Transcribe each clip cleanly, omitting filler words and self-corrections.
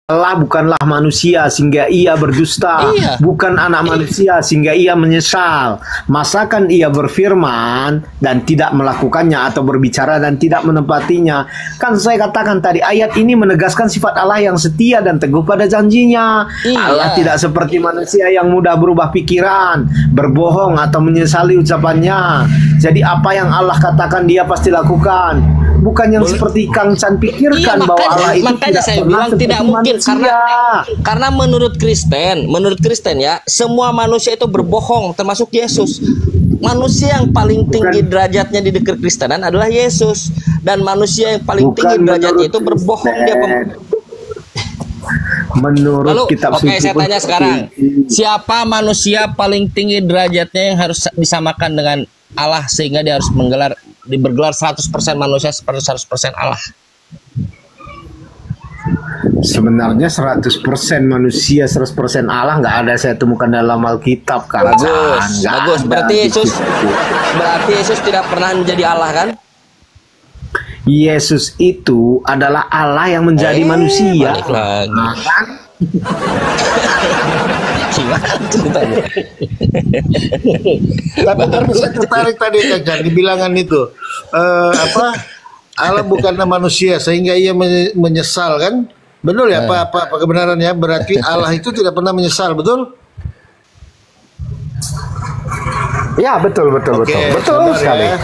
Allah bukanlah manusia sehingga ia berdusta, Iya. bukan anak manusia sehingga ia menyesal. Masakan ia berfirman dan tidak melakukannya atau berbicara dan tidak menepatinya. Kan saya katakan tadi ayat ini menegaskan sifat Allah yang setia dan teguh pada janjinya. Iya. Allah tidak seperti manusia yang mudah berubah pikiran, berbohong atau menyesali ucapannya. Jadi apa yang Allah katakan dia pasti lakukan. Bukan yang seperti Kang Chan pikirkan Iya, bahwa Allah itu makanya tidak saya pernah bilang tidak seperti mungkin manusia. karena menurut Kristen ya, semua manusia itu berbohong termasuk Yesus. Manusia yang paling tinggi derajatnya di Kekristenan adalah Yesus, dan manusia yang paling Bukan tinggi derajatnya menurut itu berbohong dia. Menurut Lalu kitab oke, suci saya pun tanya seperti sekarang, itu. siapa manusia paling tinggi derajatnya yang harus disamakan dengan Allah sehingga dia harus bergelar 100% manusia seperti 100% Allah? Sebenarnya 100% manusia 100% Allah nggak ada saya temukan dalam Alkitab, Kang Bagus, Chan. Nggak bagus. ada Berarti di Yesus, situ. berarti Yesus tidak pernah menjadi Allah kan? Yesus itu adalah Allah yang menjadi manusia. balik lagi. Nah, kan? Gimana ceritanya? Tapi saya tertarik tadi kan di bilangan itu apa Allah bukanlah manusia sehingga ia menyesal kan? Betul ya? Apa kebenarannya? Berarti Allah itu tidak pernah menyesal, betul? Ya betul betul Oke, betul betul sabar sekali. ya.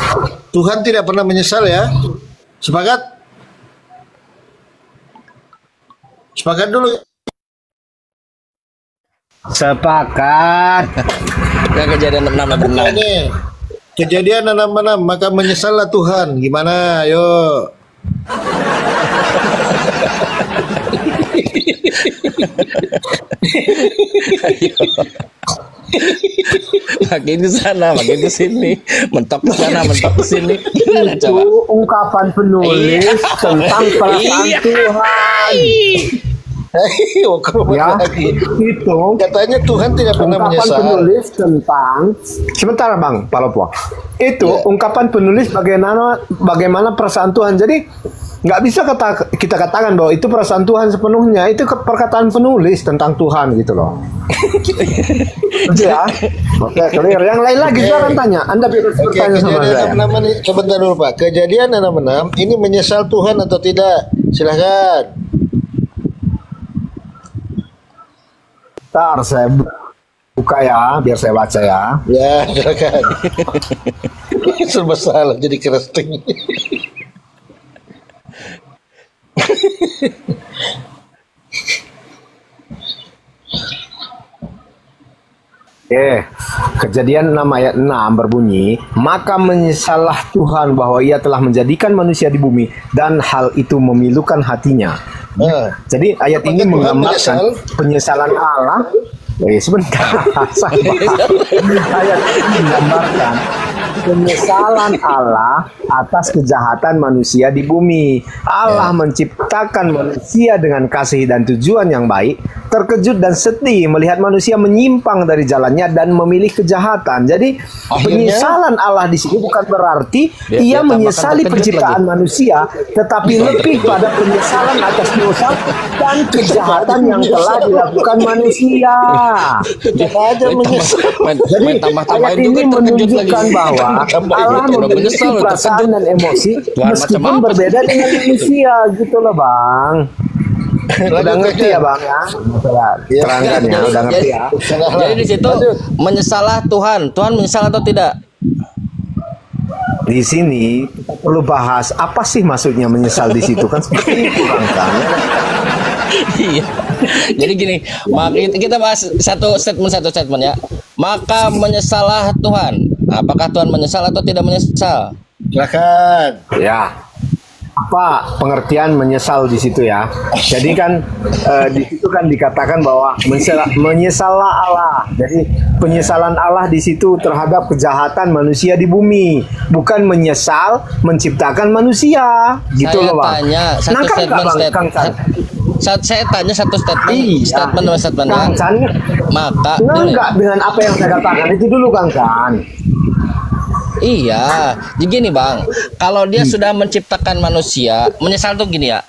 Tuhan tidak pernah menyesal ya. Sepakat? Sepakat dulu. Sepakat. Yang kejadian 666. Ini kejadian 666 maka menyesallah Tuhan. Gimana? Ayo. Makin ke sana, makin ke sini, mentok ke sana, mentok ke sini. Gimana coba? Itu ungkapan penulis tentang perasaan Iya. Tuhan. Ayo, Ya, lagi. itu Katanya Tuhan tidak pernah ungkapan menyesal. penulis tentang sebentar Bang Palopo. Itu ungkapan penulis bagaimana perasaan Tuhan. Jadi nggak bisa kita katakan bahwa itu perasaan Tuhan sepenuhnya. Itu perkataan penulis tentang Tuhan gitu loh. Oke ya. Oke, clear. Yang lain lagi silakan tanya. Anda bisa Oke, bertanya sama kejadian saya. 66 ini sebentar dulu Pak. Kejadian 66 ini menyesal Tuhan atau tidak? Silahkan. Bentar, saya buka ya, biar saya baca ya. Ya, silakan. Serba salah jadi keresting. Kejadian 6 ayat 6 berbunyi, maka menyesallah Tuhan bahwa ia telah menjadikan manusia di bumi dan hal itu memilukan hatinya. Nah, Jadi ayat ini Tuhan menggambarkan menyesal? penyesalan Allah. Sebentar, sabar. Ayat ini menggambarkan penyesalan Allah atas kejahatan manusia di bumi. Allah menciptakan manusia dengan kasih dan tujuan yang baik, terkejut dan sedih melihat manusia menyimpang dari jalannya dan memilih kejahatan. Jadi penyesalan Allah di sini bukan berarti ia menyesali penciptaan manusia, tetapi lebih pada penyesalan atas dosa dan kejahatan yang telah dilakukan manusia. aja menyesal. Jadi ayat ini menunjukkan bahwa Allah memiliki perasaan dan emosi meskipun berbeda dengan manusia gitu loh Bang. Udah ngerti ya Bang ya? Terangkan ya, udah ngerti ya. Jadi di situ menyesalah Tuhan. Tuhan menyesal atau tidak? Di sini kita perlu bahas apa sih maksudnya menyesal di situ kan seperti itu Bang. Iya. Jadi gini, kita bahas satu statement ya. Maka menyesalah Tuhan. Apakah Tuhan menyesal atau tidak menyesal? Silakan. Ya. Apa pengertian menyesal di situ ya? Jadi kan di situ kan dikatakan bahwa menyesallah Allah. Jadi penyesalan Allah di situ terhadap kejahatan manusia di bumi, bukan menyesal menciptakan manusia. Gitu Saya loh Bang. tanya satu Nangkap nggak, Bang, Kang Chan? Saya tanya satu statement, Iya. statement ya. Kang Chan, Maka enggak dengan apa yang saya katakan itu dulu Kang Chan. iya, jadi gini Bang, kalau dia sudah menciptakan manusia, menyesal tuh gini ya.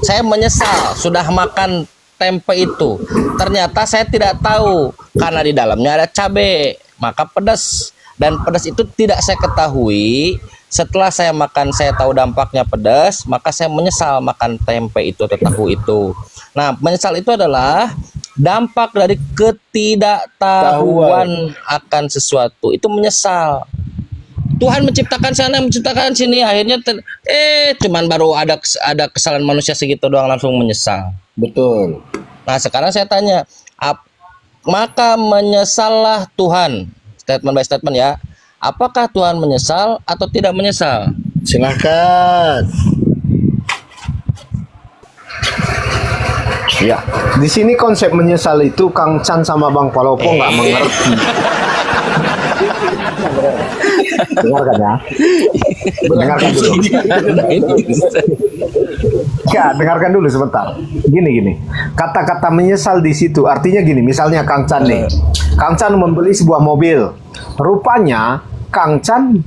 Saya menyesal sudah makan tempe itu. Ternyata saya tidak tahu karena di dalamnya ada cabai, maka pedas. Dan pedas itu tidak saya ketahui. Setelah saya makan, saya tahu dampaknya pedas, maka saya menyesal makan tempe itu atau tahu itu. Nah, menyesal itu adalah dampak dari ketidaktahuan akan sesuatu. Itu menyesal. Tuhan menciptakan sana, menciptakan sini, akhirnya cuman baru ada kesalahan manusia segitu doang langsung menyesal. Betul. Nah, sekarang saya tanya, maka menyesallah Tuhan. Statement by statement ya. Apakah Tuhan menyesal atau tidak menyesal? Silakan. Ya, di sini konsep menyesal itu Kang Chan sama Bang Palopo nggak mengerti. Dengarkan ya. Dengarkan dulu. Ya, dengarkan dulu sebentar. Gini. Kata-kata menyesal di situ artinya gini. Misalnya Kang Chan nih. Kang Chan membeli sebuah mobil. Rupanya Kang Chan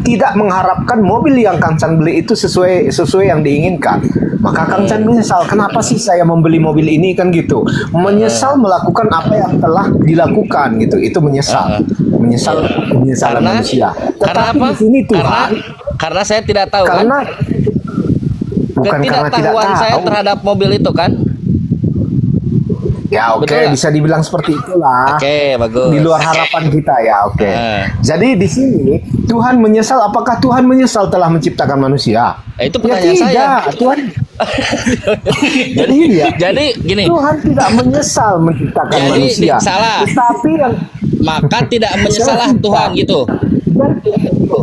tidak mengharapkan mobil yang Kang Chan beli itu sesuai yang diinginkan. Maka Kang Chan menyesal, kenapa sih saya membeli mobil ini, kan gitu. Menyesal melakukan apa yang telah dilakukan gitu. Itu menyesal. Menyesalan manusia. Karena Tetapi apa? di sini Tuhan, karena saya tidak tahu karena kan? bukan karena tidak Ketidaktahuan saya tahu. terhadap mobil itu kan? Ya oke, Betul nggak? bisa dibilang seperti itulah. Oke, bagus. Di luar harapan kita ya, oke. Jadi di sini Tuhan menyesal. Apakah Tuhan menyesal telah menciptakan manusia? Itu Ya pertanyaan saya. tidak, Tuhan. Jadi gini. Tuhan tidak menyesal menciptakan manusia. Salah. Tetapi yang Maka tidak menyesalah Tuhan gitu.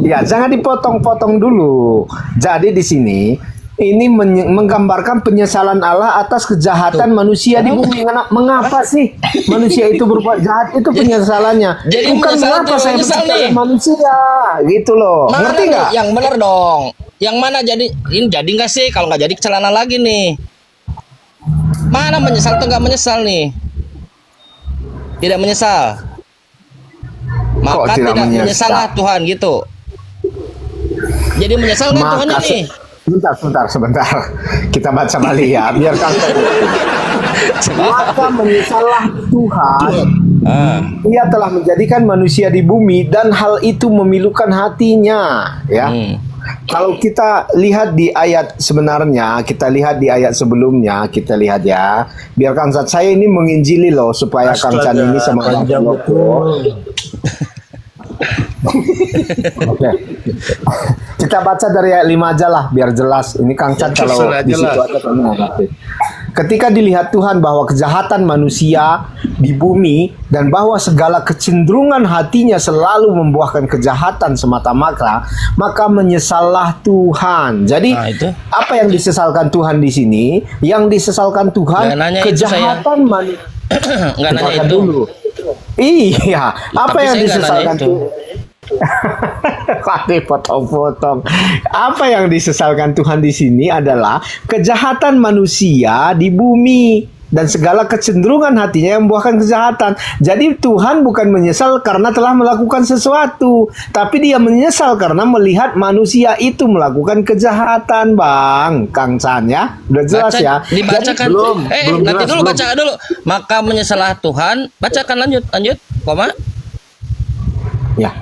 ya jangan dipotong-potong dulu. Jadi di sini ini menggambarkan penyesalan Allah atas kejahatan manusia di bumi. Mengapa sih manusia itu berbuat jahat? Itu penyesalannya. Jadi bukan mengapa saya menciptakan manusia, gitu loh. Mana Ngerti nih? nggak? Yang benar dong. Yang mana jadi? Ini jadi nggak sih? Kalau nggak jadi celana lagi nih. Mana menyesal atau nggak menyesal nih? Tidak menyesal. Maka tidak tidak menyesal? menyesalah Tuhan gitu. Jadi menyesal nggak Tuhan ini? Sebentar. Kita baca balik ya, biar maka menyesalah Tuhan. Ia telah menjadikan manusia di bumi dan hal itu memilukan hatinya, ya. Kalau kita lihat di ayat sebenarnya, kita lihat di ayat sebelumnya, kita lihat ya. Biar Kang Sat, saya ini menginjili loh supaya Kang Sat ini sama Kang Oke. Kita baca dari ayat 5 aja lah biar jelas. Ini Kang Chan kalau di situ ada kamu ngerti. Ketika dilihat Tuhan bahwa kejahatan manusia di bumi dan bahwa segala kecenderungan hatinya selalu membuahkan kejahatan semata-mata, maka menyesallah Tuhan. Jadi apa yang disesalkan Tuhan di sini? Yang disesalkan Tuhan kejahatan manusia. Enggak nanya itu. Dulu. Iya, apa tapi yang disesalkan Tuhan? Potong-potong. Apa yang disesalkan Tuhan di sini adalah kejahatan manusia di bumi dan segala kecenderungan hatinya yang membuahkan kejahatan. Jadi Tuhan bukan menyesal karena telah melakukan sesuatu, tapi dia menyesal karena melihat manusia itu melakukan kejahatan, Bang. Kang Chan ya. Udah jelas ya. Dibacakan. Belum nanti jelas, dulu baca dulu. Maka menyesalah Tuhan. Bacakan lanjut. Koma. Ya.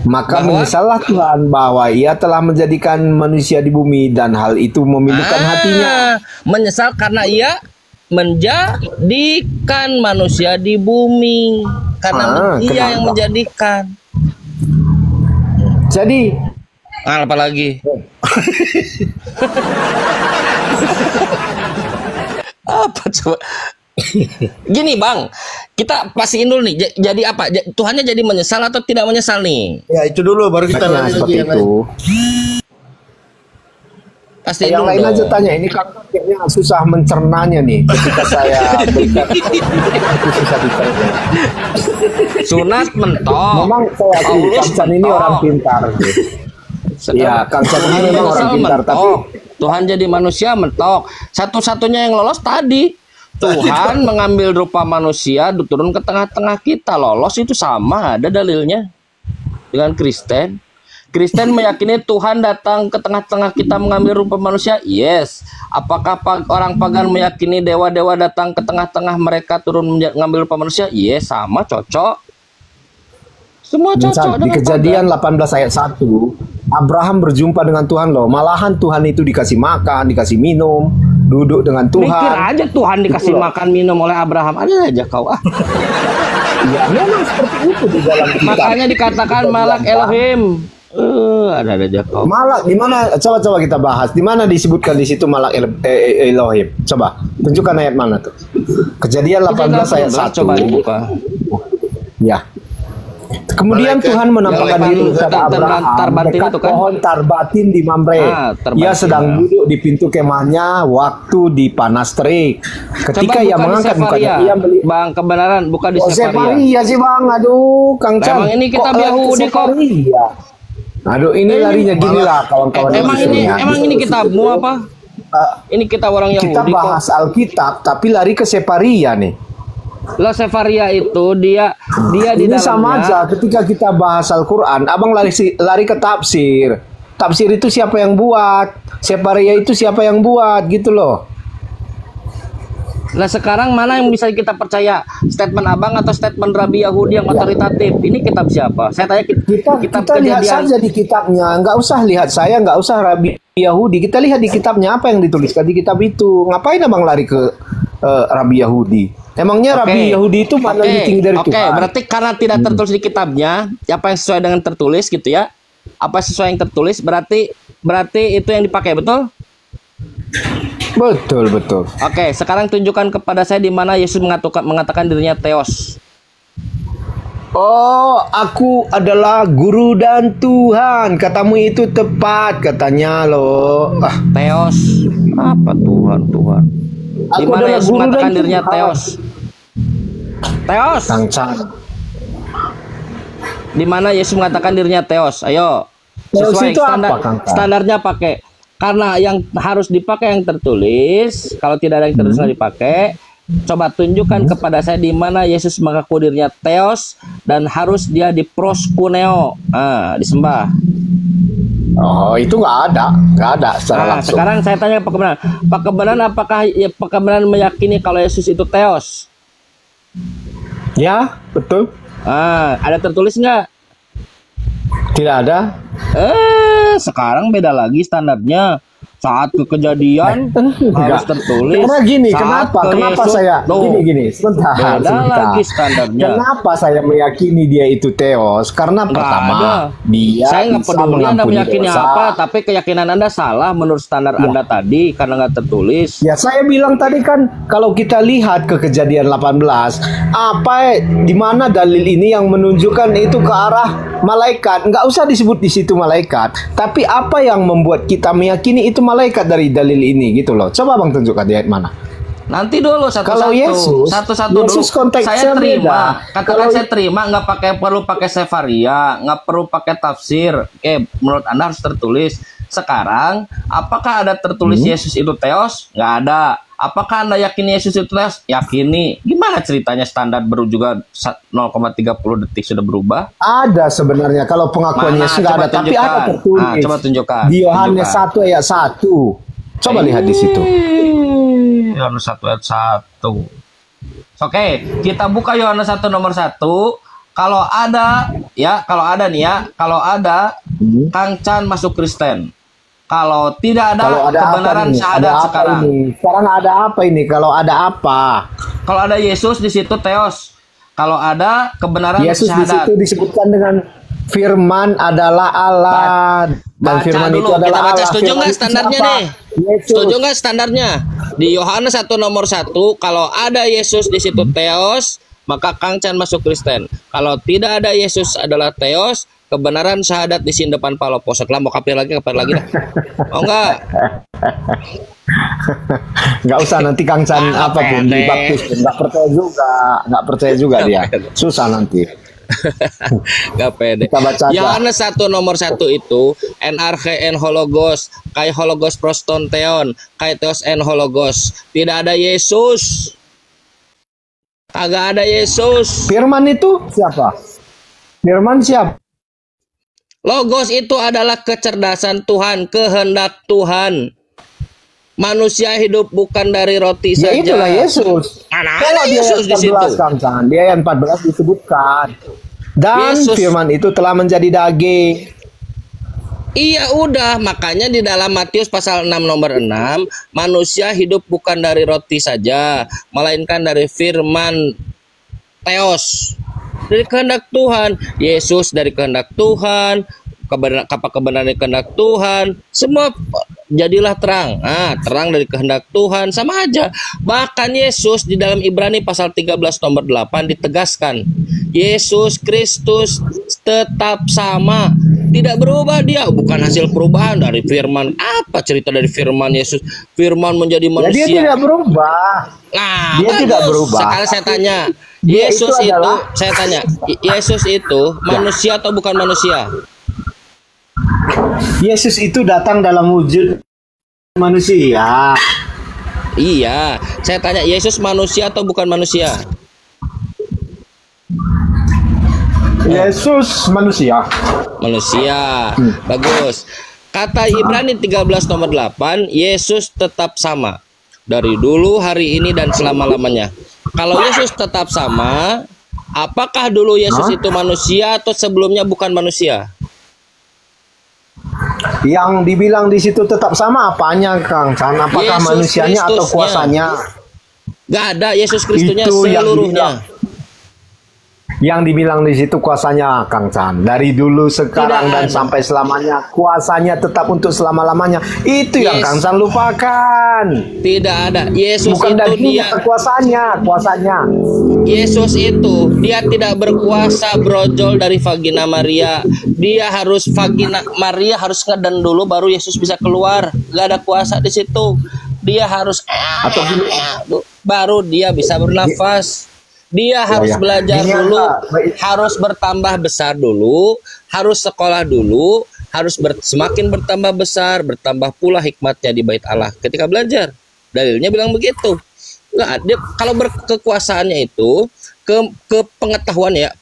Maka menyesallah Tuhan bahwa ia telah menjadikan manusia di bumi dan hal itu memilukan hatinya. Menyesal karena ia menjadikan manusia di bumi. Karena ia yang menjadikan. Jadi apa lagi? Apa coba? Gini Bang, kita pastiin dulu nih. Jadi apa? Tuhannya jadi menyesal atau tidak menyesal nih? Ya itu dulu baru kita lanjut seperti itu. Pasti yang lain aja tanya. Ini kan kayaknya susah mencernanya nih. Ketika saya berikan itu susah dicerna. Sunat mentok. Memang saya akui Kang Chan ini orang pintar. Iya, Kang Chan ini memang orang pintar. Tapi Tuhan jadi manusia mentok. Satu-satunya yang lolos tadi. Tuhan mengambil rupa manusia, turun ke tengah-tengah kita. Lolos itu sama, ada dalilnya dengan Kristen. Kristen meyakini Tuhan datang ke tengah-tengah kita mengambil rupa manusia? Yes. Apakah orang pagan meyakini dewa-dewa datang ke tengah-tengah mereka turun mengambil rupa manusia? Yes, sama, cocok. Semua cocok Di dengan Kejadian 18 ayat 1, Abraham berjumpa dengan Tuhan loh. Malahan Tuhan itu dikasih makan, dikasih minum, duduk dengan Mikir Tuhan. aja Tuhan dikasih Gitu loh. makan minum oleh Abraham. Ada aja kau. Ya, memang seperti itu di dalam kitab. Makanya dikatakan malak Elohim. Ada aja kau. Malak di mana? Coba kita bahas. Di mana disebutkan di situ malak Elohim? Coba tunjukkan ayat mana tuh? Kejadian 18 ayat 1. Coba dibuka. Ya. Kemudian Malaikat Tuhan menampakkan yang diri kepada Abraham tarbatin dekat itu kan? pohon tarbatin di Mamre. Tarbatin, Ia sedang duduk di pintu kemahnya waktu di panas terik. Ketika ia mengangkat mukanya, ia melihat. Bang, kebenaran buka di Oh, Sefaria. Sefaria sih bang, aduh, Kang Chan. Emang ini kita Kok Yahudi kok. Sefaria? Aduh, ini larinya gini lah kawan-kawan. Emang ini kitabmu apa? Ini kita orang Yahudi Kita kok. bahas Alkitab, tapi lari ke Sefaria nih. Lah Sefaria itu dia di Ini dalamnya. sama aja ketika kita bahas Al-Quran, abang lari ke tafsir. Tafsir itu siapa yang buat? Sefaria itu siapa yang buat gitu loh. Lah sekarang mana yang bisa kita percaya? Statement abang atau statement Rabi Yahudi yang otoritatif? Ini kitab siapa? Saya tanya Kita lihat saja di kitabnya. Nggak usah lihat saya, nggak usah Rabi Yahudi. Kita lihat di kitabnya apa yang dituliskan di kitab itu. Ngapain abang lari ke Rabi Yahudi? Emangnya Rabi Yahudi itu mana lebih tinggi dari Tuhan? Berarti karena tidak tertulis di kitabnya, apa yang sesuai dengan tertulis gitu ya? Apa sesuai yang tertulis berarti itu yang dipakai, betul? Betul. Oke, sekarang tunjukkan kepada saya di mana Yesus mengatakan dirinya Theos. Oh, aku adalah guru dan Tuhan. Katamu itu tepat katanya loh. Theos. Apa Tuhan? Di Aku mana adalah Yesus guru dan mengatakan dirinya Tuhan. Theos? Theos. Kang Chan. Di mana Yesus mengatakan dirinya Theos? Ayo. Theos Sesuai itu apa, Kang Chan? standarnya pakai. Karena yang harus dipakai yang tertulis, kalau tidak ada yang tertulis nggak dipakai. Coba tunjukkan kepada saya di mana Yesus mengaku dirinya Theos dan harus dia diproskuneo, disembah. Oh, itu nggak ada secara langsung. Sekarang saya tanya Pak Kebenaran. Pak Kebenaran, apakah Pak Kebenaran meyakini kalau Yesus itu Theos? Ya, betul. Ada tertulis nggak? Tidak ada. Sekarang beda lagi standarnya. Saat ke kejadian harus tertulis. Karena gini, Saat kenapa ke Yesus, saya tuh, gini, sebentar. beda lagi standarnya. Kenapa saya meyakini dia itu Theos? Karena Nggak pertama, ada. dia Saya nggak bisa peduli Anda mengampuni meyakini dosa. apa, tapi keyakinan Anda salah menurut standar Anda tadi karena nggak tertulis. Ya, saya bilang tadi kan kalau kita lihat ke Kejadian 18, di mana dalil ini yang menunjukkan itu ke arah malaikat. Nggak usah disebut di situ malaikat, tapi apa yang membuat kita meyakini itu malaikat dari dalil ini gitu loh. Coba Bang tunjukkan di ayat mana. Nanti dulu Kalau Yesus, satu-satu Yesus dulu. konteksnya Saya terima, beda. katakan saya terima, nggak perlu pakai Sefaria, nggak perlu pakai tafsir. Oke, menurut Anda harus tertulis. Sekarang, apakah ada tertulis Yesus itu Theos? Nggak ada. Apakah Anda yakin Yesus itu Theos? Yakini. Gimana ceritanya standar baru juga 0,30 detik sudah berubah? Ada sebenarnya kalau pengakuan Mana? Yesus nggak Coba ada, tapi tunjukkan. ada tertulis. Coba tunjukkan. Di Yohanes Tunjukkan. 1 ayat 1. Coba lihat di situ. Yohanes 1 ayat 1. Oke, kita buka Yohanes 1 nomor 1. Kalau ada Kang Chan masuk Kristen. Kalau tidak ada, Kalau ada kebenaran apa nih? syahadat Ada apa sekarang. ini? Sekarang ada apa ini? Kalau ada apa? Kalau ada Yesus di situ Theos. Kalau ada kebenaran Yesus di syahadat. situ disebutkan dengan firman adalah Allah. Dan Baca firman dulu, itu adalah kita baca. Allah. Setuju Firman nggak itu standarnya siapa? nih? Yesus. Setuju nggak standarnya? Di Yohanes 1 nomor 1, kalau ada Yesus di situ Theos, maka Kang Chan masuk Kristen. Kalau tidak ada Yesus adalah Theos, kebenaran syahadat di sini depan Palopo. Setelah mau kapir lagi dah. Mau nggak? Nggak usah nanti Kang Chan Ah, apapun pede. dibaptis. Nggak percaya juga dia. Susah nanti. Gak pede. Kita baca aja. Yohanes 1 nomor 1 itu NRG en hologos, kai hologos prostonteon, kai theos en hologos. Tidak ada Yesus. Kagak ada Yesus. Firman itu siapa? Firman siapa? Logos itu adalah kecerdasan Tuhan, kehendak Tuhan. Manusia hidup bukan dari roti Ya saja. itulah Yesus. Mana Kalau ada di Yesus di ayat situ? 14 Kang, di ayat 14 disebutkan. Dan Yesus. firman itu telah menjadi daging. Iya udah, makanya di dalam Matius pasal 6 nomor 6, manusia hidup bukan dari roti saja, melainkan dari firman Theos, dari kehendak Tuhan. Yesus dari kehendak Tuhan, kebenaran dari kehendak Tuhan, semua jadilah terang. Terang dari kehendak Tuhan, sama aja. Bahkan Yesus di dalam Ibrani pasal 13 nomor 8 ditegaskan, Yesus Kristus tetap sama, tidak berubah dia, bukan hasil perubahan dari firman. Apa cerita dari firman Yesus? Firman menjadi Ya manusia. dia tidak berubah. Nah, Dia bagus. tidak berubah. Sekarang saya tanya, Dia Yesus itu adalah- saya tanya, Yesus itu manusia atau bukan manusia? Yesus itu datang dalam wujud manusia. Iya, saya tanya, Yesus manusia atau bukan manusia? Yesus manusia. Manusia. Bagus. Kata Ibrani 13 nomor 8, Yesus tetap sama dari dulu, hari ini, dan selama-lamanya. Kalau Yesus tetap sama, apakah dulu Yesus itu manusia atau sebelumnya bukan manusia? Yang dibilang di situ tetap sama apanya, Kang Chan? Apakah Yesus manusianya atau Kristusnya. kuasanya? Gak ada, Yesus Kristusnya Itu yang seluruhnya. Yang dibilang di situ kuasanya, Kang Chan. Dari dulu, sekarang, Tidak dan ada. sampai selamanya. Kuasanya tetap untuk selama-lamanya. Itu yang Yes. Kang Chan lupakan. Tidak ada. Yesus Bukan itu dagingnya, dia. kuasanya. Yesus itu dia tidak berkuasa brojol dari vagina Maria. Dia harus vagina Maria harus ngeden dulu baru Yesus bisa keluar. Gak ada kuasa di situ. Dia harus baru dia bisa bernafas. Dia harus ya. belajar Gini, dulu, Kak. harus bertambah besar dulu, harus sekolah dulu, harus semakin bertambah besar, bertambah pula hikmatnya di bait Allah ketika belajar. Dalilnya bilang begitu. Nggak, dia kalau berkekuasaannya itu ke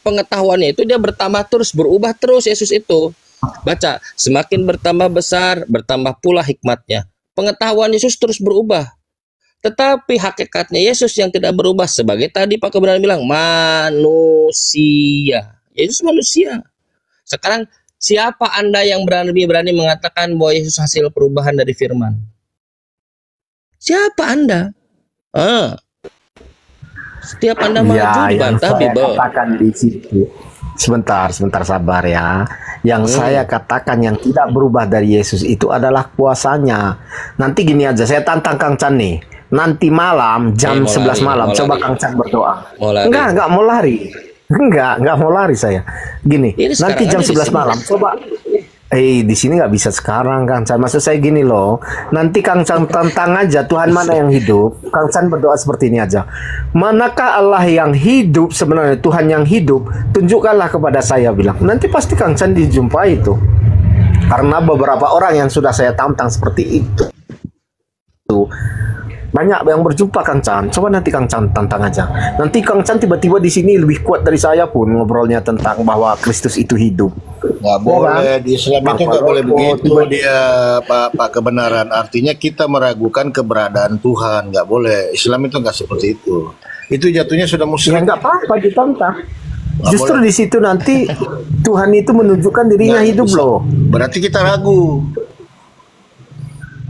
pengetahuannya itu dia bertambah terus, berubah terus. Yesus itu baca, semakin bertambah besar, bertambah pula hikmatnya. Pengetahuan Yesus terus berubah. Tetapi hakikatnya Yesus yang tidak berubah, sebagai tadi Pak Kebenaran bilang, manusia. Yesus manusia. Sekarang siapa Anda yang berani mengatakan bahwa Yesus hasil perubahan dari firman? Siapa Anda? Setiap Anda maju Yang dibantah saya Bible. katakan di situ. Sebentar sabar ya. Yang saya katakan yang tidak berubah dari Yesus itu adalah kuasanya. Nanti gini aja, saya tantang Kang Chan nih. Nanti malam jam Mau 11 lari, malam mau coba lari. Kang Chan berdoa. Mau lari. Enggak mau lari. Enggak mau lari saya. Gini, Ini nanti sekarang jam aja di 11 sini. malam coba di sini nggak bisa sekarang, Kang Chan. Maksud saya gini loh. Nanti Kang Chan tantang aja Tuhan mana yang hidup. Kang Chan berdoa seperti ini aja. Manakah Allah yang hidup sebenarnya, Tuhan yang hidup? Tunjukkanlah kepada saya, bilang. Nanti pasti Kang Chan dijumpai itu. Karena beberapa orang yang sudah saya tantang seperti itu. Banyak yang berjumpa Kang Chan. Coba nanti Kang Chan tantang aja. Nanti Kang Chan tiba-tiba di sini lebih kuat dari saya pun ngobrolnya tentang bahwa Kristus itu hidup. Nggak boleh, di Islam itu nggak boleh begitu dia Pak Kebenaran. Artinya kita meragukan keberadaan Tuhan, nggak boleh. Islam itu nggak seperti itu. Itu jatuhnya sudah Ya musyrik. nggak apa-apa ditantang. Nggak Justru boleh. di situ nanti Tuhan itu menunjukkan dirinya Nggak hidup bisa. loh. Berarti kita ragu.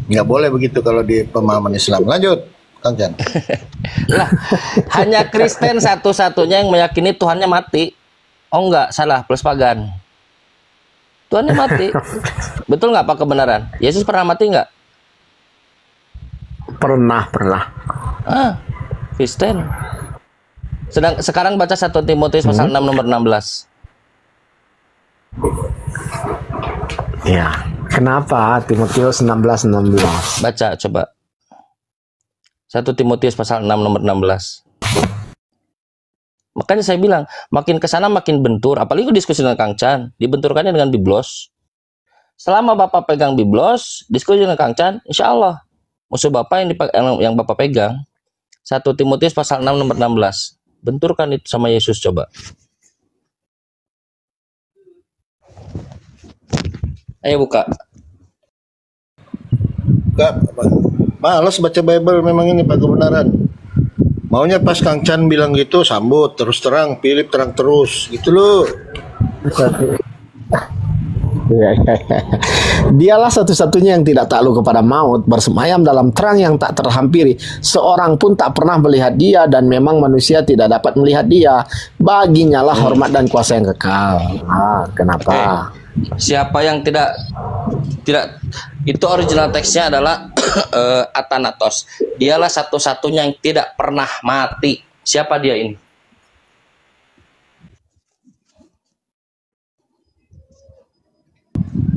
Nggak boleh begitu kalau di pemahaman Islam. Lanjut, Kang Chan. Lah, hanya Kristen satu-satunya yang meyakini Tuhannya mati. Oh enggak, salah, plus pagan. Tuhannya mati. Betul nggak Pak Kebenaran? Yesus pernah mati nggak? Pernah. Kristen. Sekarang baca 1 Timotius pasal 6 nomor 16. Ya. Kenapa Timotius 16:16? Baca coba. 1 Timotius pasal 6 nomor 16. Makanya saya bilang, makin ke sana makin bentur. Apalagi diskusi dengan Kang Chan, dibenturkannya dengan biblos. Selama Bapak pegang biblos, diskusi dengan Kang Chan, insya Allah musuh Bapak yang Bapak pegang. 1 Timotius pasal 6 nomor 16. Benturkan itu sama Yesus coba. Ayo buka. Enggak, malas baca Bible memang ini Pak kebenaran. Maunya pas Kang Chan bilang gitu sambut terus terang, Philip terang terus gitu loh. Dialah satu-satunya yang tidak takluk kepada maut, bersemayam dalam terang yang tak terhampiri. Seorang pun tak pernah melihat dia, dan memang manusia tidak dapat melihat dia. Baginya lah hormat dan kuasa yang kekal. Kenapa? Siapa yang tidak itu original teksnya adalah Athanatos. Dialah satu-satunya yang tidak pernah mati. Siapa dia ini?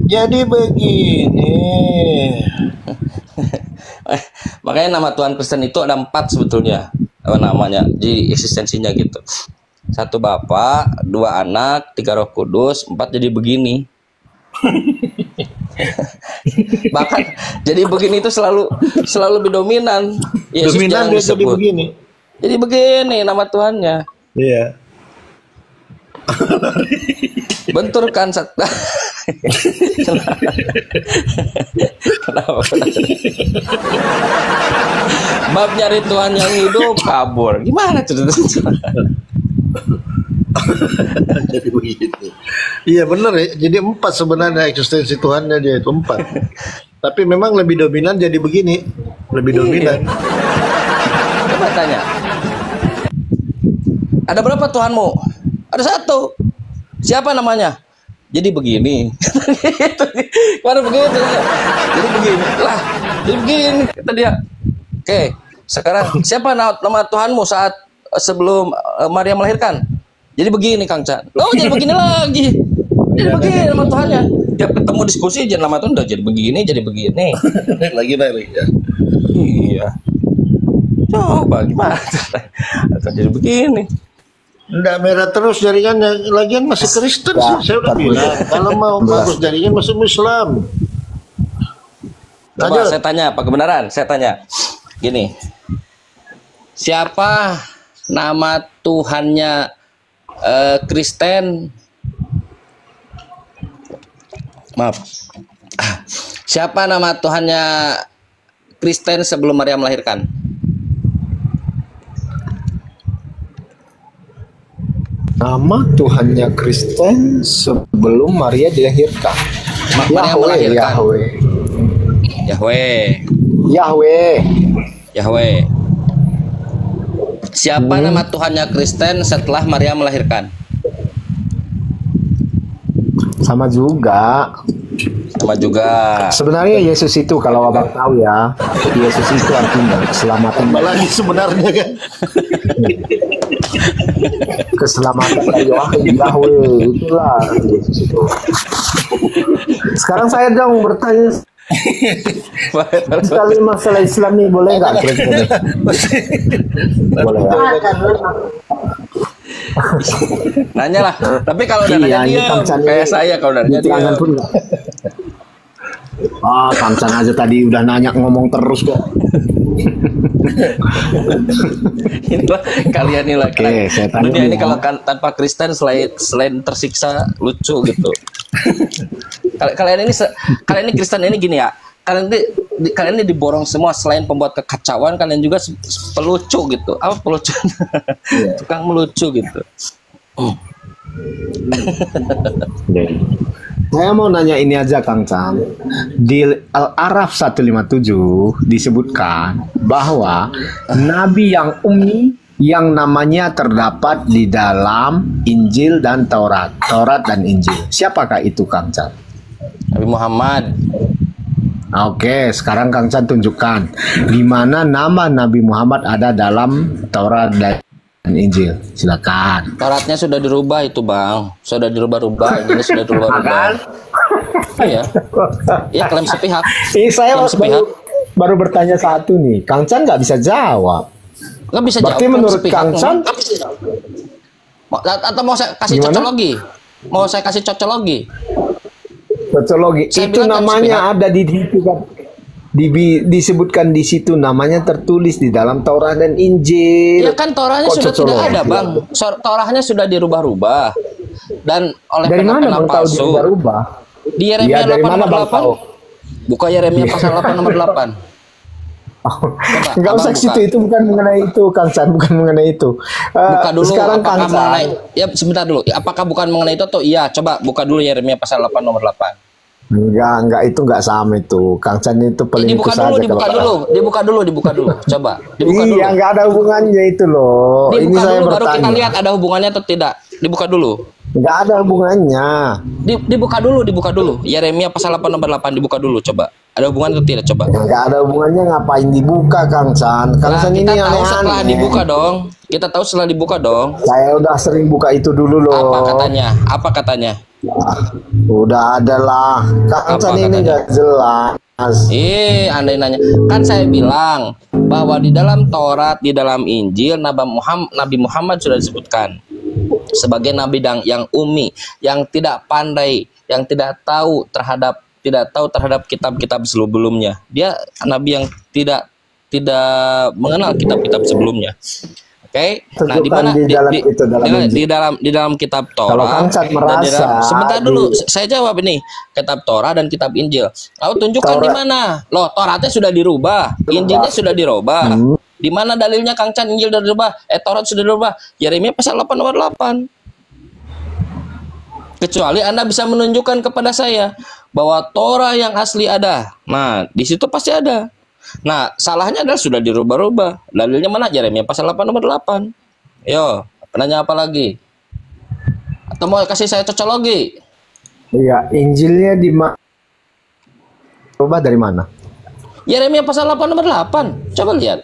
Jadi begini. Makanya nama Tuhan Kristen itu ada 4 sebetulnya namanya di eksistensinya gitu. 1 Bapa, 2 Anak, 3 Roh Kudus, 4 jadi begini. Bahkan jadi begini itu selalu lebih dominan. Yesus Dominan dia jadi begini. Jadi begini nama Tuhannya. Iya. Benturkan bab nyari Tuhan yang hidup kabur. Gimana ceritanya? Jadi begitu. Iya benar ya. Jadi 4 sebenarnya eksistensi Tuhannya dia itu 4. Tapi memang lebih dominan jadi begini. Lebih dominan. Coba tanya. Ada berapa Tuhanmu? Ada 1. Siapa namanya? Jadi begini. Mana begitu? Jadi begini. Lah, jadi begini kata dia. Oke, sekarang siapa nama Tuhanmu saat sebelum Maria melahirkan? Jadi begini Kang Chan. Oh, jadi begini lagi. Jadi begini nama Tuhannya. Tiap ketemu diskusi jangan nama Tuhan udah jadi begini, jadi begini. Lagi ya. Iya. Coba gimana? Jadi begini. Enggak merah terus jaringannya. Lagian masih Kristen sih. Saya udah bilang. Kalau mau bagus jaringan masuk Islam. Coba saya tanya, Pak kebenaran. Saya tanya. Gini. Siapa nama Tuhannya Kristen? Maaf. Siapa nama Tuhannya Kristen sebelum Maria melahirkan? Nama Tuhannya Kristen sebelum Maria dilahirkan. Maria melahirkan. Yahweh. Siapa nama Tuhannya Kristen setelah Maria melahirkan? Sama juga. Sebenarnya Yesus itu kalau abang tahu ya, Yesus itu artinya keselamatan. Apalagi sebenarnya kan. Keselamatan dari Yahweh, itulah Yesus itu. Sekarang saya dong bertanya sekali masalah Islam nih, boleh nggak? Boleh ya? Nanya lah. Tapi kalau dananya dia kayak saya kalau dananya dia. Kang Chan aja tadi udah nanya ngomong terus kok. Inilah kalian nih lah. Dunia ini ya. kalau tanpa Kristen selain tersiksa lucu gitu. Kalian ini Kristen ini gini ya. Kalian ini diborong semua, selain pembuat kekacauan kalian juga pelucu gitu. Apa pelucu? Tukang melucu gitu. Saya mau nanya ini aja Kang Chan. Di Al-Araf 157 disebutkan bahwa nabi yang ummi yang namanya terdapat di dalam Injil dan Taurat dan Injil. Siapakah itu Kang Chan? Nabi Muhammad. Oke, sekarang Kang Chan tunjukkan di mana nama Nabi Muhammad ada dalam Taurat dan Injil. Silakan. Tauratnya sudah dirubah itu, Bang. Sudah dirubah-rubah. Ini sudah dirubah-rubah. Iya. Iya, klaim sepihak. Saya baru bertanya satu nih. Kang Chan nggak bisa jawab. Nggak bisa jawab. Berarti menurut Kang Chan atau mau saya kasih cocologi? Mau saya kasih cocologi? Cocologi. Itu namanya ada di situ kan. Disebutkan di situ namanya tertulis di dalam Taurat dan Injil. Ya kan Tauratnya sudah tidak ada, Bang. Tauratnya sudah dirubah-rubah dan oleh dari mana Bang tahu dirubah-rubah? Di Yeremia Iya, dari 8 mana nomor Bang 8. tahu? Buka Yeremia pasal 8 nomor 8. Enggak usah ke situ, itu bukan mengenai itu Kang San, bukan mengenai itu. Buka dulu Sekarang apakah Kang San, mengenai, ya sebentar dulu. Apakah bukan mengenai itu atau iya? Coba buka dulu Yeremia pasal 8 nomor 8. enggak itu enggak sama itu. Kang San itu paling Dibuka itu dulu, saja dibuka kalau dulu, dibuka dulu, dibuka dulu. Coba, dibuka dulu. Iya, enggak ada hubungannya itu loh. Ini Dibuka saya dulu baru kita bertanya. lihat ada hubungannya atau tidak. Dibuka dulu. Enggak ada hubungannya. Dibuka dulu, dibuka dulu. Yeremia pasal 8 nomor 8 dibuka dulu coba. Ada hubungan atau tidak coba? Enggak ada hubungannya, ngapain dibuka Kang San? Kang Nah, San kita ini tahu setelah aneh-aneh. dibuka dong. Kita tahu setelah dibuka dong. Saya udah sering buka itu dulu loh. Apa katanya? Apa katanya? Udah ada lah. Kang Apa San ini katanya? enggak jelas. Anda nanya. Kan saya bilang bahwa di dalam Taurat, di dalam Injil, Nabi Muhammad sudah disebutkan sebagai nabi yang ummi, yang tidak pandai, yang tidak tahu terhadap kitab-kitab sebelumnya. Dia nabi yang tidak mengenal kitab-kitab sebelumnya. Oke. Nah, di mana di dalam kitab Torah. Kalau Kang San merasa sebentar dulu, saya jawab ini. Kitab Torah dan kitab Injil. Lalu tunjukkan di mana? Loh, Tauratnya sudah dirubah, Injilnya sudah dirubah. Di mana dalilnya Kang Chan Injil sudah dirubah? Taurat sudah dirubah. Yeremia pasal 8 nomor 8. Kecuali Anda bisa menunjukkan kepada saya bahwa Torah yang asli ada. Nah, di situ pasti ada. Nah, salahnya adalah sudah dirubah-rubah. Dalilnya mana? Yeremia pasal 8 nomor 8. Yo, penanya apa lagi? Atau mau kasih saya cocologi? Iya, Injilnya di mana? Coba dari mana? Yeremia pasal 8 nomor 8. Coba lihat.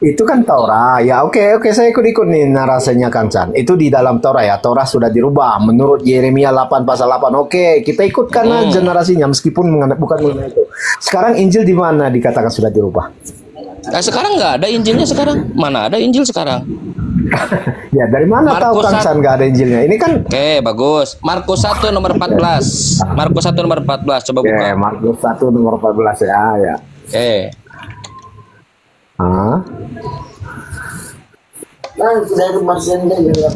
Itu kan Torah. Ya oke, saya ikut nih narasinya Kang San. Itu di dalam Torah ya. Torah sudah dirubah menurut Yeremia 8 pasal 8. Oke, kita ikutkan aja narasinya meskipun bukan mengenai itu. Sekarang Injil di mana dikatakan sudah dirubah? Nah, sekarang nggak ada Injilnya sekarang. Mana ada Injil sekarang? Ya, dari mana tahu Kang San nggak ada Injilnya? Ini kan Oke, bagus. Markus 1 nomor 14. Markus 1 nomor 14. Coba buka. Oke, Markus 1 nomor 14 ya. Oke. Ah. Dari Marsennya juga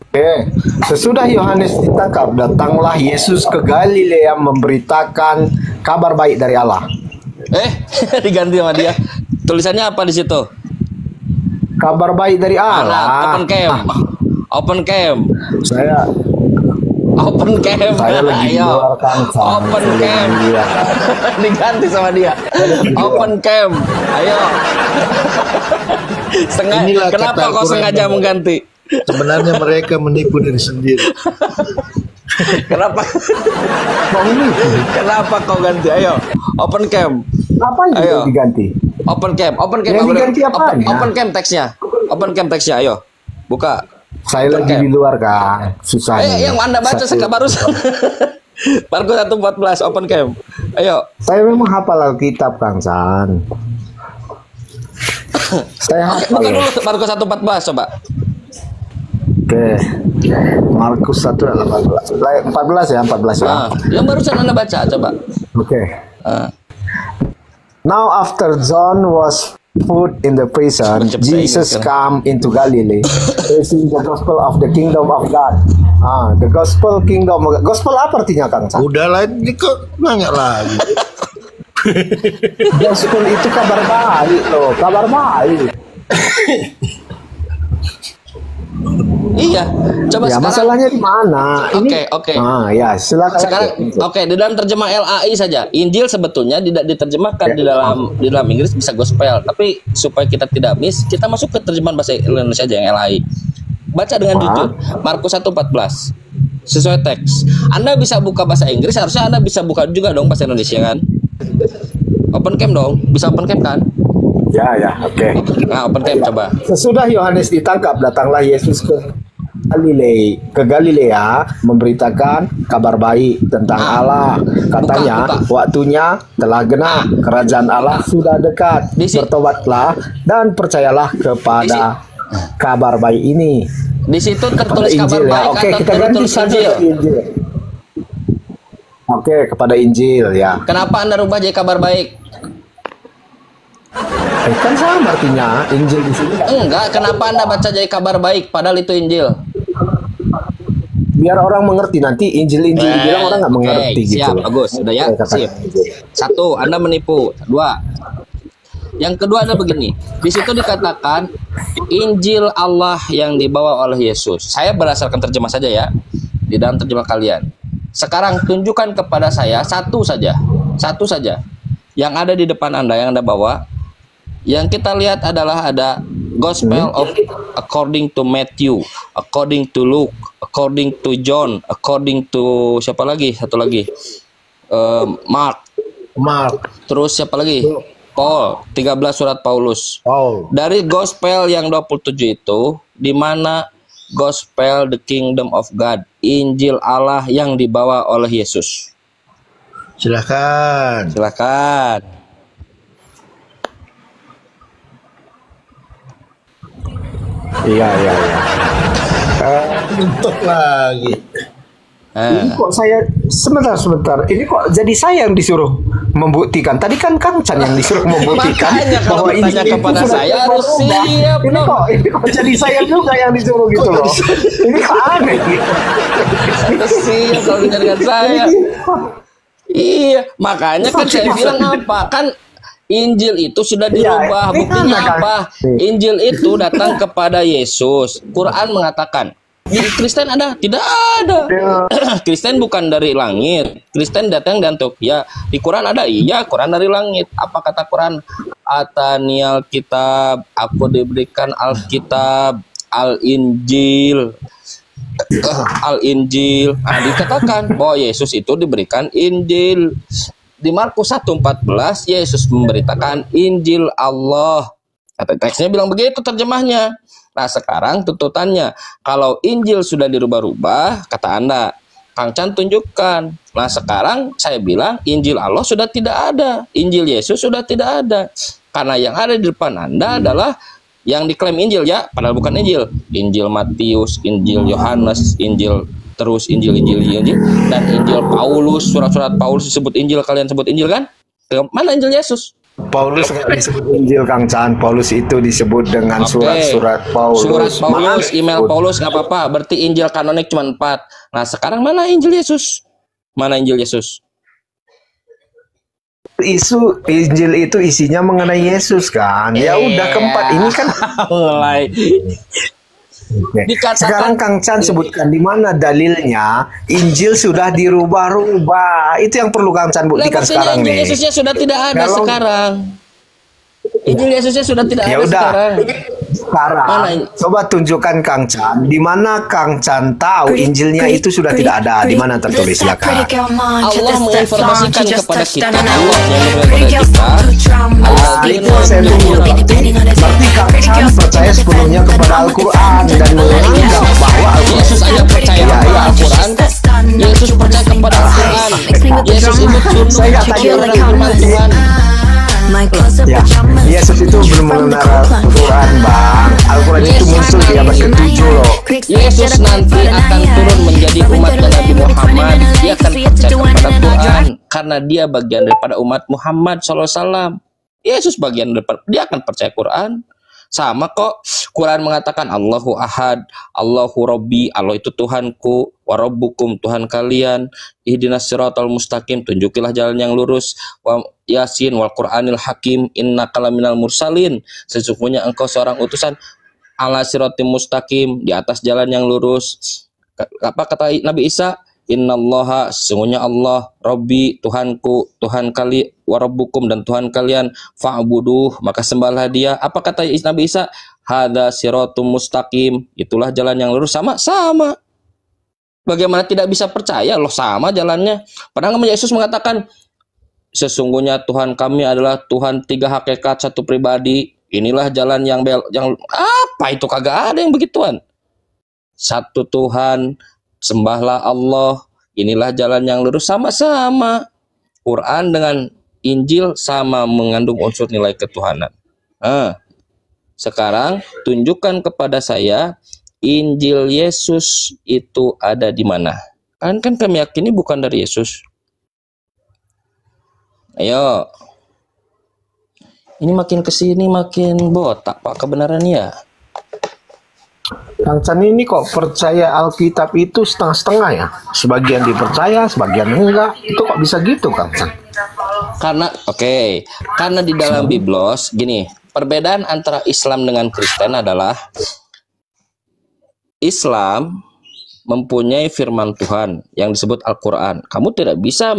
Oke, sesudah Yohanes ditangkap, datanglah Yesus ke Galilea memberitakan kabar baik dari Allah. Diganti sama dia. Tulisannya apa di situ? Kabar baik dari Allah. Open cam. Open cam. Saya lagi di Ayo. luar Kang San. Open cam. Diganti sama dia. Open cam. Ayo. Inilah Kenapa kata kau Al-Quran. sengaja mengganti? Sebenarnya mereka menipu diri sendiri. Kenapa? Kenapa kau ganti? Ayo. Open cam. Apa yang Ayo. diganti? Open cam. Open cam. Yang diganti apaan ya? Open cam teksnya. Open cam teksnya. Ayo. Buka. Saya lagi Oke. di luar Kang. Susah. nih. Yang Anda baca sekarang barusan. Markus 1:14 open cam. Ayo. Saya memang hafal Alkitab Kang San. Saya hafal. Buka dulu Markus 1:14 coba. Oke. Markus 1:14. 14 ya. Nah, yang barusan Anda baca coba. Oke. Ah. Now after John was put in the prison, Baca bahasa Jesus Inggris come into Galilee, preaching the gospel of the kingdom of God. The gospel kingdom. Gospel apa artinya Kang San? Udahlah, ini kok nanya lagi. Gospel itu kabar baik loh, kabar baik. Iya. Coba Ya sekarang. masalahnya di mana? Oke. Ya silakan. Sekarang oke, di dalam terjemah LAI saja. Injil sebetulnya tidak diterjemahkan di dalam Inggris bisa gospel, tapi supaya kita tidak miss, kita masuk ke terjemahan bahasa Indonesia aja yang LAI. Baca dengan jujur. Markus 1:14. Sesuai teks. Anda bisa buka bahasa Inggris, harusnya Anda bisa buka juga dong bahasa Indonesia kan? Open cam dong. Bisa open cam kan? Ya, oke. Nah, open cam coba. Sesudah Yohanes ditangkap, datanglah Yesus ke Galilea memberitakan kabar baik tentang Allah. Katanya, buka. waktunya telah genap, kerajaan Allah sudah dekat. Bertobatlah dan percayalah kepada kabar baik ini. Di situ Kepada tertulis kabar Injil ya. baik Oke, atau kita ganti tertulis saja Injil? ke Injil. Oke, kepada Injil ya. Kenapa Anda rubah jadi kabar baik? Kan sama artinya Injil di sini. Enggak, kenapa Anda baca jadi kabar baik padahal itu Injil? Biar orang mengerti, nanti Injil dibilang orang nggak mengerti gitu siap, loh. bagus, udah ya, Katakan sip. Injil. Satu, Anda menipu. Dua, yang kedua ada begini, di situ dikatakan Injil Allah yang dibawa oleh Yesus. Saya berdasarkan terjemah saja ya, di dalam terjemah kalian. Sekarang tunjukkan kepada saya satu saja yang ada di depan Anda, yang Anda bawa. Yang kita lihat adalah ada Gospel of according to Matthew, according to Luke, according to John, according to siapa lagi? Satu lagi. Mark. Terus siapa lagi? Paul, 13 surat Paulus. Dari Gospel yang 27 itu, di mana Gospel the Kingdom of God, Injil Allah yang dibawa oleh Yesus. Silakan. Iya. Untuk lagi. Ini kok saya sebentar. Ini kok jadi saya yang disuruh membuktikan. Tadi kan Kang Chan yang disuruh membuktikan Makanya kalau bahwa ditanya Injil itu kepada sudah saya harus berubah. siap Ini dong. kok jadi saya juga yang disuruh gitu loh. Ini kok aneh gitu. Siap kalau dengan saya. Iya, makanya kan saya bilang apa? Kan Injil itu sudah dirubah. Iya, Buktinya kan? apa? Injil itu datang kepada Yesus. Quran mengatakan. Di Kristen ada? Tidak ada. Kristen bukan dari langit. Kristen datang dan ya. Di Quran ada? Iya, Quran dari langit. Apa kata Quran? Atanial kitab, aku diberikan Alkitab, Al-Injil. Al-Injil. Nah, dikatakan bahwa Yesus itu diberikan Injil. Di Markus 1:14 Yesus memberitakan Injil Allah. Kata teksnya bilang begitu terjemahnya. Nah, sekarang tuntutannya, kalau Injil sudah dirubah-rubah, kata Anda, Kang Chan tunjukkan. Nah, sekarang saya bilang Injil Allah sudah tidak ada, Injil Yesus sudah tidak ada. Karena yang ada di depan Anda adalah yang diklaim Injil ya, padahal bukan Injil. Injil Matius, Injil Yohanes, Injil dan Injil Paulus, surat-surat Paulus disebut Injil, kalian sebut Injil kan? Mana Injil Yesus? Paulus nggak disebut Injil, Kang Chan. Paulus itu disebut dengan surat-surat Paulus. Surat Paulus, email Paulus nggak apa-apa. Berarti Injil kanonik cuma 4. Nah, sekarang mana Injil Yesus? Mana Injil Yesus? Injil itu isinya mengenai Yesus kan. Ya udah keempat ini kan. Mulai. Dikatakan, sekarang Kang Chan sebutkan di mana dalilnya Injil sudah dirubah-rubah. Itu yang perlu Kang Chan buktikan sekarang Injil nih. Yesusnya sudah tidak ada sekarang. Injil Yesusnya sudah tidak ada sekarang. Sekarang coba tunjukkan Kang Chan di mana Kang Chan tahu Injilnya itu sudah tidak ada. Di mana tertulis, silakan. Allah menginformasikan kepada kita, Allah yang Berarti Kang Chan percaya sepenuhnya kepada Al-Quran dan menganggap bahwa Yesus aja percaya kepada Al-Quran. Yesus percaya kepada Al-Quran. Yesus itu saya nggak tanya lagi firman Tuhan. Ya, Yesus itu belum mengenal Al-Quran, Bang. Al-Quran itu muncul di abad ke-7 loh. Yesus nanti akan turun menjadi umatnya Nabi Muhammad. Dia akan percaya kepada Quran karena dia bagian daripada umat Muhammad SAW. Yesus bagian daripada, dia akan percaya Quran. Sama kok, Quran mengatakan Allahu Ahad, Allahu Rabbi, Allah itu Tuhanku, wa Rabbukum, Tuhan kalian, ihdinas siratal mustaqim, tunjukilah jalan yang lurus, wa Yasin wal Qur'anil Hakim, innaka laminal mursalin, sesungguhnya engkau seorang utusan, ala siratim mustaqim, di atas jalan yang lurus. Apa kata Nabi Isa? Innallaha, sesungguhnya Allah, Rabbi, Tuhanku, Tuhan kalian, warabbukum, dan Tuhan kalian, fa'buduh, maka sembahlah dia. Apa kata Nabi Isa? Hada siratum mustaqim, itulah jalan yang lurus. Sama. Bagaimana tidak bisa percaya? Loh, sama jalannya. Padahal Yesus mengatakan, sesungguhnya Tuhan kami adalah Tuhan 3 hakikat 1 pribadi. Inilah jalan yang apa itu, kagak ada yang begituan. Satu Tuhan, sembahlah Allah, inilah jalan yang lurus. Sama-sama. Quran dengan Injil sama mengandung unsur nilai ketuhanan. Sekarang tunjukkan kepada saya Injil Yesus itu ada di mana? Kan kami yakini bukan dari Yesus. Ayo. Ini makin kesini makin botak Pak kebenarannya ya. Kang Chan ini kok percaya Alkitab itu setengah-setengah ya? Sebagian dipercaya, sebagian enggak. Itu kok bisa gitu Kang Chan? Karena karena di dalam Biblos gini, perbedaan antara Islam dengan Kristen adalah Islam mempunyai firman Tuhan yang disebut Al-Quran. Kamu tidak bisa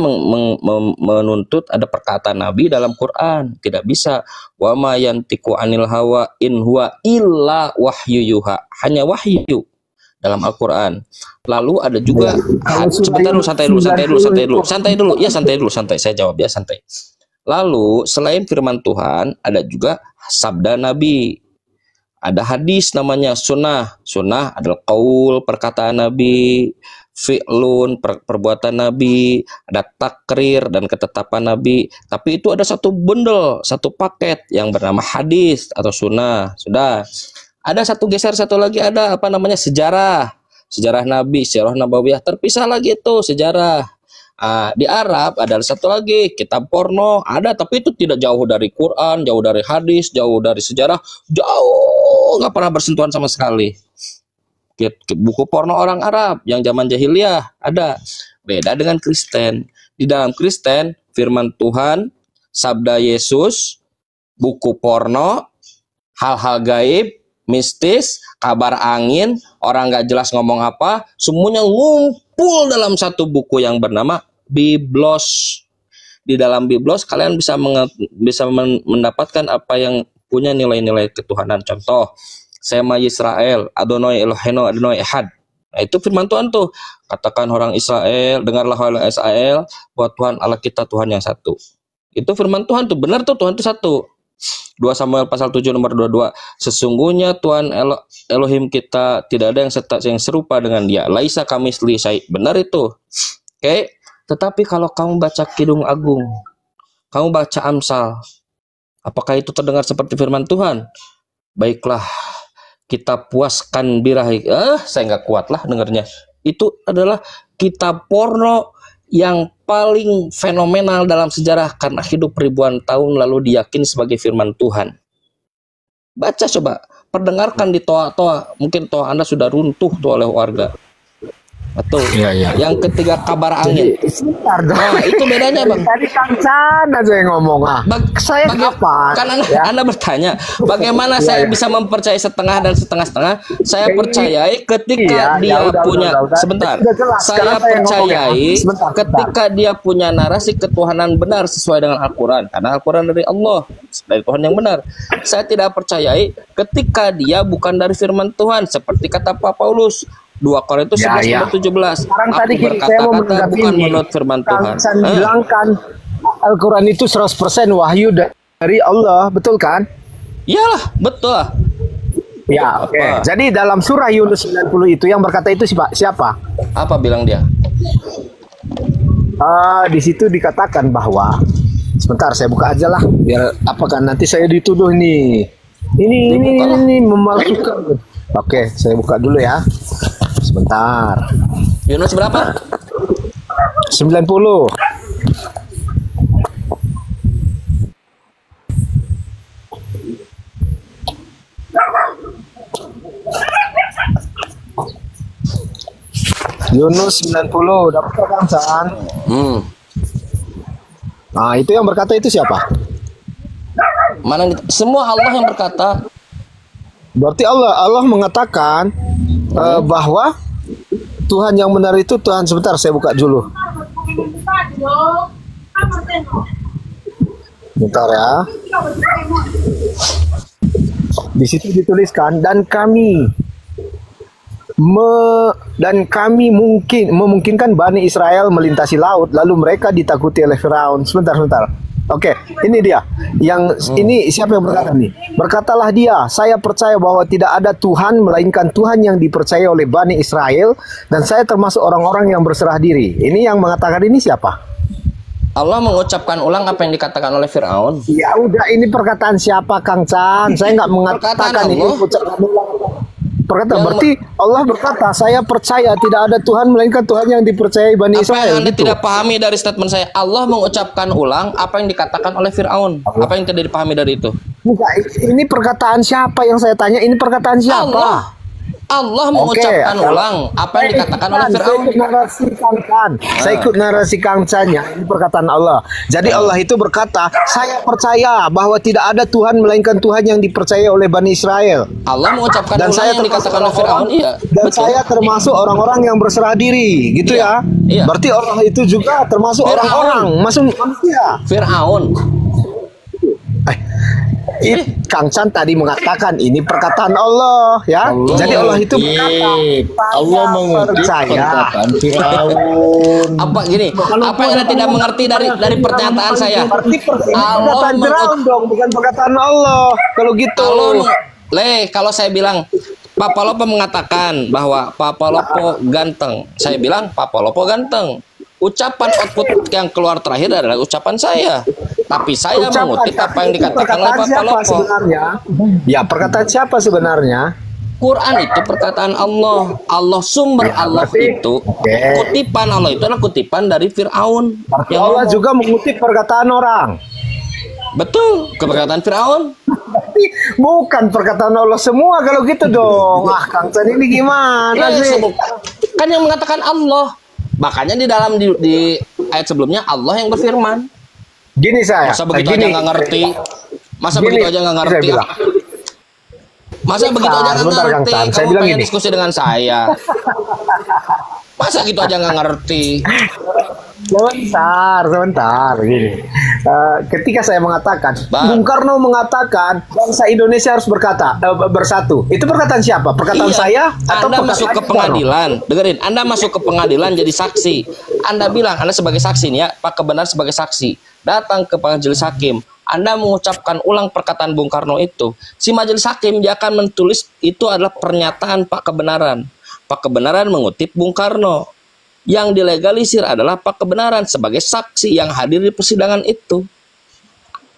menuntut ada perkataan Nabi dalam Quran. Tidak bisa. Wa ma yantiqu anil hawa in huwa illa wahyu yuha. Hanya wahyu dalam Al-Quran. Lalu ada juga sebentar dulu, santai dulu. Saya jawab ya, santai. Lalu selain firman Tuhan ada juga sabda Nabi. Ada hadis namanya sunnah. Sunnah adalah qaul, perkataan Nabi, fi'lun, perbuatan Nabi, ada takrir dan ketetapan Nabi. Tapi itu ada satu bundel, satu paket yang bernama hadis atau sunnah. Sudah. Ada satu geser, satu lagi ada apa namanya sejarah. Sejarah Nabi, sejarah Nabawiyah, terpisah lagi itu sejarah. Di Arab ada satu lagi kitab porno, ada, tapi itu tidak jauh dari Quran, jauh dari hadis, jauh dari sejarah, jauh nggak pernah bersentuhan sama sekali. Buku porno orang Arab yang zaman jahiliyah ada. Beda dengan Kristen. Di dalam Kristen firman Tuhan, sabda Yesus, buku porno, hal-hal gaib, mistis, kabar angin, orang nggak jelas ngomong apa, semuanya ngumpul dalam satu buku yang bernama Biblos. Di dalam Biblos kalian bisa mendapatkan apa yang punya nilai-nilai ketuhanan. Contoh, Sema Yisrael, Adonai Eloheinu, Adonai Ehad. Nah, itu firman Tuhan tuh. Katakan orang Israel, dengarlah orang Israel, bahwa Tuhan Allah kita Tuhan yang satu. Itu firman Tuhan tuh, benar tuh, Tuhan itu satu. 2 Samuel pasal 7 nomor 22. Sesungguhnya Tuhan Elohim kita tidak ada yang serupa dengan dia. Laisa kamisli syai. Benar itu. Oke. Tetapi kalau kamu baca Kidung Agung, kamu baca Amsal, apakah itu terdengar seperti firman Tuhan? Baiklah, kita puaskan birahi. Saya nggak kuat lah dengarnya. Itu adalah kitab porno yang paling fenomenal dalam sejarah karena hidup ribuan tahun lalu diyakini sebagai firman Tuhan. Baca coba, perdengarkan di toa-toa. Mungkin toa Anda sudah runtuh tuh oleh warga. Betul. Iya. Yang ketiga kabar angin. Nah, itu bedanya Bang. Tadi Kang Chan aja yang ngomong. Saya apa? Kan Anda bertanya, bagaimana saya bisa mempercayai setengah dan setengah-setengah? Saya percayai ketika dia punya sebentar. Saya percayai ketika dia punya narasi ketuhanan benar sesuai dengan Al-Quran. Karena Al-Quran dari Allah, dari Tuhan yang benar. Saya tidak percayai ketika dia bukan dari firman Tuhan, seperti kata Pak Paulus. 2 Korintus 11:17. Sekarang tadi saya mau menanggapi bukan menurut firman Tuhan. Kang Chan bilang kan Al-Quran itu 100% wahyu dari Allah, betul kan? Iyalah, betul. Ya, oke. Jadi dalam surah Yunus 90 itu yang berkata itu siapa? Apa bilang dia? Di situ dikatakan bahwa sebentar saya buka aja lah biar apakah nanti saya dituduh nih. Ini memalsukan. Oke, saya buka dulu ya. Sebentar. Yunus berapa? 90. Yunus 90. Dapat Kang Chan? Nah, itu yang berkata itu siapa? Mana semua Allah yang berkata. Berarti Allah mengatakan bahwa Tuhan yang benar itu Tuhan. Sebentar saya buka dulu. Bentar ya. Di situ dituliskan dan kami memungkinkan Bani Israel melintasi laut lalu mereka ditakuti oleh Firaun. Sebentar. Oke, ini dia. Ini siapa yang berkata nih? Berkatalah dia, saya percaya bahwa tidak ada Tuhan melainkan Tuhan yang dipercaya oleh Bani Israel dan saya termasuk orang-orang yang berserah diri. Ini yang mengatakan ini siapa? Allah mengucapkan ulang apa yang dikatakan oleh Firaun. Ya udah, ini perkataan siapa Kang Chan? Saya nggak mengatakan ini ucapan ulang. Perkata, Yang berarti Allah berkata, saya percaya tidak ada Tuhan melainkan Tuhan yang dipercayai Bani Apa yang Israel. Anda Gitu. tidak pahami dari statement saya? Allah mengucapkan ulang apa yang dikatakan oleh Fir'aun. Apa yang tidak dipahami dari itu? Enggak, ini perkataan siapa yang saya tanya? Ini perkataan siapa? Allah Oke, mengucapkan kalau- ulang apa yang dikatakan oleh Saya Fir'aun. ikut narasikan. Saya ikut narasikannya. Ini perkataan Allah. Jadi Allah itu berkata, saya percaya bahwa tidak ada Tuhan melainkan Tuhan yang dipercaya oleh Bani Israel. Allah mengucapkan Dan ulang saya yang termasuk dikatakan oleh Fir'aun. orang-orang, Iya, dan betul. saya termasuk orang-orang yang berserah diri, gitu Iya, ya. iya. Berarti Allah itu juga termasuk Fir'aun. orang-orang, masuk manusia. Fir'aun. Kang Chan tadi mengatakan ini perkataan Allah, ya. Jadi Allah itu berkata, Allah mengutip percaya. perkataan Firaun. Apa gini? Apa yang Anda tidak mengerti dari pernyataan saya? Berarti ini Allah perkataan Firaun dong, bukan perkataan Allah. Kalau gitu. Kalau saya bilang Papa Lopo mengatakan bahwa Papa Lopo ganteng, saya bilang Papa Lopo ganteng. Ucapan output yang keluar terakhir adalah ucapan saya. Tapi saya mengutip apa yang dikatakan oleh Papa siapa Lopo. sebenarnya? Ya, perkataan siapa sebenarnya? Quran itu perkataan Allah. Allah sumber Allah berarti- itu. Oke. Kutipan Allah itu adalah kutipan dari Fir'aun. Berarti Yang Allah ngomong. juga mengutip perkataan orang. Betul, perkataan Fir'aun. Tapi bukan perkataan Allah semua kalau gitu dong. Ah, Kang Chan ini gimana Ya, sih? kan yang mengatakan Allah. Makanya di dalam di ayat sebelumnya Allah yang berfirman. Gini saya. Masa begitu gini. aja nggak ngerti? Masa Gini, begitu aja nggak saya ngerti? bilang. Masa begitu aja nggak Sebentar, Kang ngerti? Tan. Saya Kamu bilang pengen gini. diskusi dengan saya. Masa gitu aja nggak ngerti? Sebentar, gini. Ketika saya mengatakan, Bang. Bung Karno mengatakan bangsa Indonesia harus bersatu. Itu perkataan siapa? Perkataan Iya. saya atau Anda perkataan masuk ke Bung Karno? pengadilan. Dengerin, Anda masuk ke pengadilan jadi saksi. Anda bilang Anda sebagai saksi nih ya, Pak Kebenar sebagai saksi. Datang ke majelis hakim. Anda mengucapkan ulang perkataan Bung Karno itu. Si majelis hakim dia akan menulis itu adalah pernyataan Pak Kebenaran. Pak Kebenaran mengutip Bung Karno. Yang dilegalisir adalah Pak Kebenaran sebagai saksi yang hadir di persidangan itu.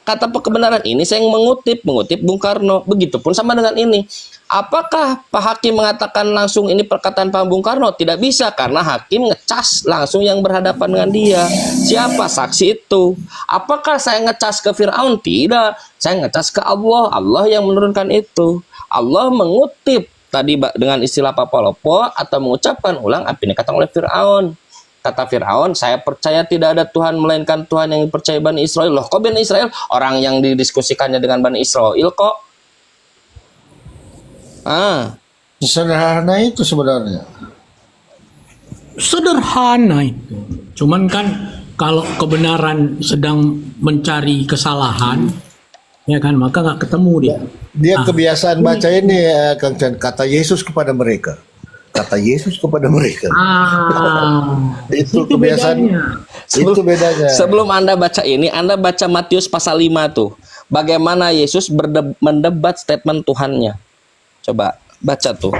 Kata Pak Kebenaran ini saya yang mengutip Bung Karno. Begitupun sama dengan ini. Apakah Pak Hakim mengatakan langsung ini perkataan Pak Bung Karno? Tidak bisa karena Hakim ngecas langsung yang berhadapan dengan dia. Siapa saksi itu? Apakah saya ngecas ke Fir'aun? Tidak. Saya ngecas ke Allah. Allah yang menurunkan itu. Allah mengutip tadi dengan istilah Papa Lopo atau mengucapkan ulang apa yang dikatakan oleh Fir'aun. Kata Fir'aun, saya percaya tidak ada Tuhan melainkan Tuhan yang dipercaya Bani Israel. Loh, kok Bani Israel? Orang yang didiskusikannya dengan Bani Israel kok. Sederhana itu sebenarnya. Sederhana itu. Cuman kan kalau kebenaran sedang mencari kesalahan, ya kan, maka nggak ketemu dia. Dia kebiasaan baca ini Kang Chan, kata Yesus kepada mereka. Kata Yesus kepada mereka. Itu kebiasaan. bedanya. Itu bedanya. Sebelum Anda baca ini, Anda baca Matius pasal 5 tuh. Bagaimana Yesus mendebat statement Tuhannya. Coba baca tuh.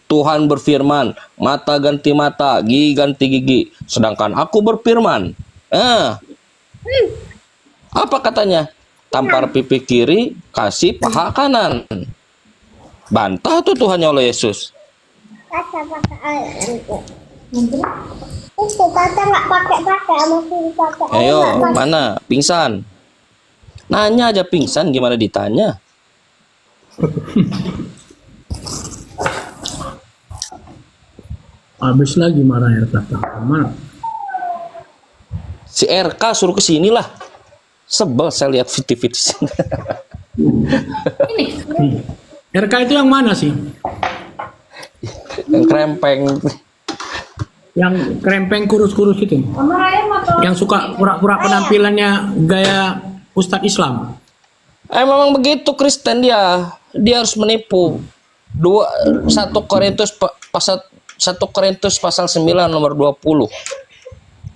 Tuhan berfirman, mata ganti mata, gigi ganti gigi. Sedangkan aku berfirman. Apa katanya? Tampar pipi kiri, kasih paha kanan. Bantah tuh Tuhannya oleh Yesus. Itu tata nggak pakai masih dipakai. Ayo, mana? Pingsan. Nanya aja pingsan, gimana ditanya? Habis lagi marah RK. Mana? Si RK suruh ke sini lah. Sebel saya lihat video-video sini. RK itu yang mana sih? Yang krempeng. Yang krempeng kurus-kurus itu. Yang suka pura-pura penampilannya gaya Ustadz Islam. Memang begitu Kristen dia. Dia harus menipu. 1 Korintus pasal 9 nomor 20.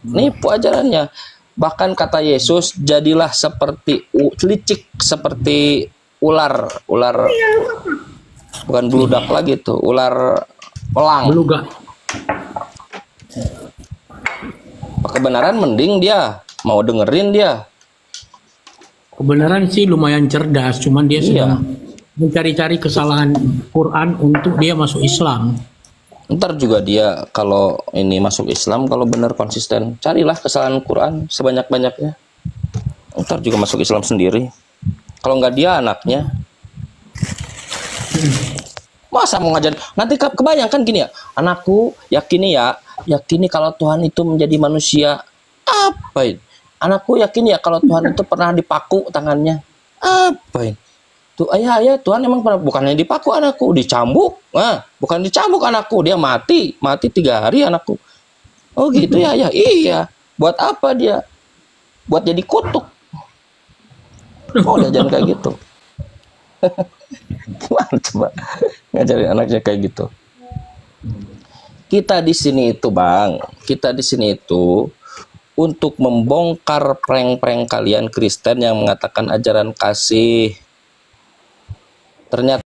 Nipu ajarannya. Bahkan kata Yesus, jadilah seperti licik, seperti ular bukan bludak lagi tuh, ular pelang. Beluga. Kebenaran mending dia mau dengerin dia. Kebenaran sih lumayan cerdas, cuman dia Iya. mencari-cari kesalahan Quran untuk dia masuk Islam. Ntar juga dia kalau ini masuk Islam, kalau benar konsisten, carilah kesalahan Quran sebanyak-banyaknya. Ntar juga masuk Islam sendiri. Kalau nggak dia anaknya. Masa mau ngajarin? Nanti kebayangkan gini ya, anakku yakini kalau Tuhan itu menjadi manusia. Apa ini? Anakku yakin ya kalau Tuhan itu pernah dipaku tangannya. Apa ini? Tuh ayah Tuhan emang pernah, bukannya dipaku anakku, dicambuk. Bukan dicambuk anakku, dia mati 3 hari anakku. Oh gitu ya ayah. Iya. Buat apa dia? Buat jadi kutuk. Oh jangan kayak gitu. Gimana coba ngajarin anaknya kayak gitu? Kita di sini itu Bang, kita di sini itu untuk membongkar prank-prank kalian Kristen yang mengatakan ajaran kasih. Ternyata